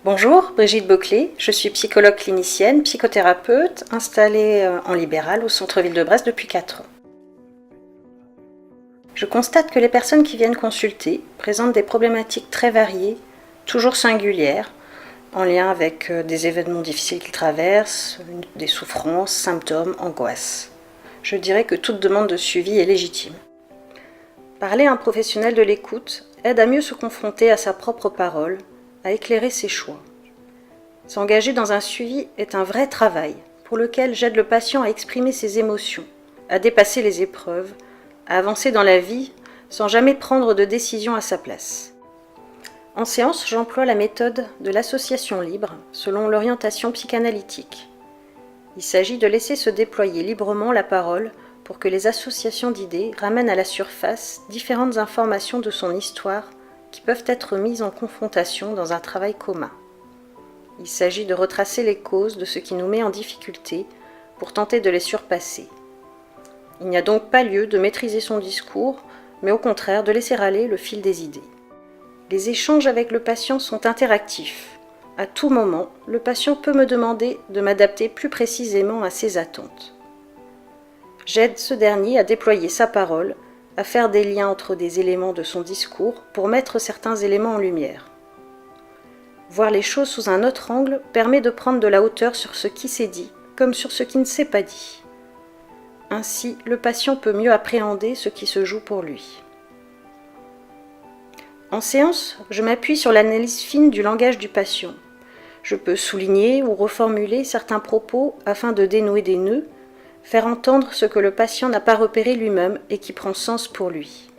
Bonjour, Brigitte Boclet, je suis psychologue clinicienne, psychothérapeute, installée en libéral au centre-ville de Brest depuis 4 ans. Je constate que les personnes qui viennent consulter présentent des problématiques très variées, toujours singulières, en lien avec des événements difficiles qu'ils traversent, des souffrances, symptômes, angoisses. Je dirais que toute demande de suivi est légitime. Parler à un professionnel de l'écoute aide à mieux se confronter à sa propre parole, à éclairer ses choix. S'engager dans un suivi est un vrai travail pour lequel j'aide le patient à exprimer ses émotions, à dépasser les épreuves, à avancer dans la vie sans jamais prendre de décision à sa place. En séance, j'emploie la méthode de l'association libre selon l'orientation psychanalytique. Il s'agit de laisser se déployer librement la parole pour que les associations d'idées ramènent à la surface différentes informations de son histoire qui peuvent être mises en confrontation dans un travail commun. Il s'agit de retracer les causes de ce qui nous met en difficulté pour tenter de les surpasser. Il n'y a donc pas lieu de maîtriser son discours, mais au contraire de laisser aller le fil des idées. Les échanges avec le patient sont interactifs. À tout moment, le patient peut me demander de m'adapter plus précisément à ses attentes. J'aide ce dernier à déployer sa parole, à faire des liens entre des éléments de son discours pour mettre certains éléments en lumière. Voir les choses sous un autre angle permet de prendre de la hauteur sur ce qui s'est dit, comme sur ce qui ne s'est pas dit. Ainsi, le patient peut mieux appréhender ce qui se joue pour lui. En séance, je m'appuie sur l'analyse fine du langage du patient. Je peux souligner ou reformuler certains propos afin de dénouer des nœuds, faire entendre ce que le patient n'a pas repéré lui-même et qui prend sens pour lui.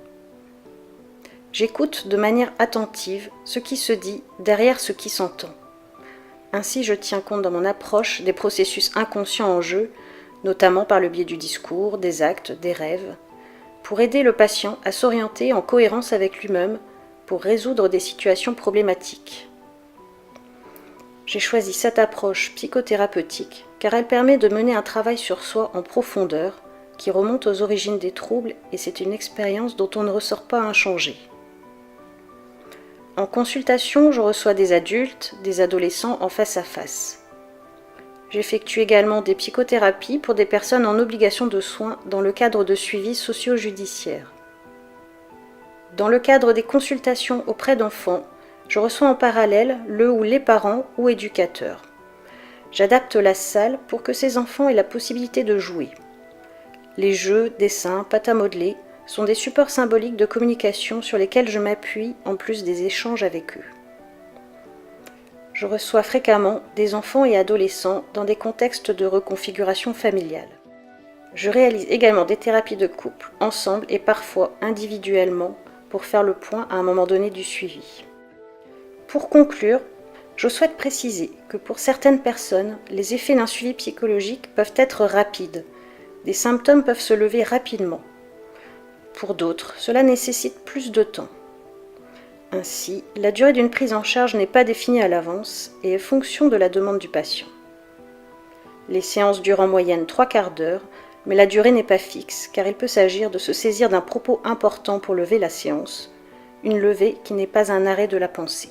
J'écoute de manière attentive ce qui se dit derrière ce qui s'entend. Ainsi, je tiens compte dans mon approche des processus inconscients en jeu, notamment par le biais du discours, des actes, des rêves, pour aider le patient à s'orienter en cohérence avec lui-même pour résoudre des situations problématiques. J'ai choisi cette approche psychothérapeutique car elle permet de mener un travail sur soi en profondeur qui remonte aux origines des troubles et c'est une expérience dont on ne ressort pas inchangé. En consultation, je reçois des adultes, des adolescents en face à face. J'effectue également des psychothérapies pour des personnes en obligation de soins dans le cadre de suivi socio-judiciaire. Dans le cadre des consultations auprès d'enfants, je reçois en parallèle le ou les parents ou éducateurs. J'adapte la salle pour que ces enfants aient la possibilité de jouer. Les jeux, dessins, pâtes à modeler sont des supports symboliques de communication sur lesquels je m'appuie en plus des échanges avec eux. Je reçois fréquemment des enfants et adolescents dans des contextes de reconfiguration familiale. Je réalise également des thérapies de couple, ensemble et parfois individuellement, pour faire le point à un moment donné du suivi. Pour conclure, je souhaite préciser que pour certaines personnes, les effets d'un suivi psychologique peuvent être rapides. Des symptômes peuvent se lever rapidement. Pour d'autres, cela nécessite plus de temps. Ainsi, la durée d'une prise en charge n'est pas définie à l'avance et est fonction de la demande du patient. Les séances durent en moyenne 3/4 d'heure, mais la durée n'est pas fixe car il peut s'agir de se saisir d'un propos important pour lever la séance, une levée qui n'est pas un arrêt de la pensée.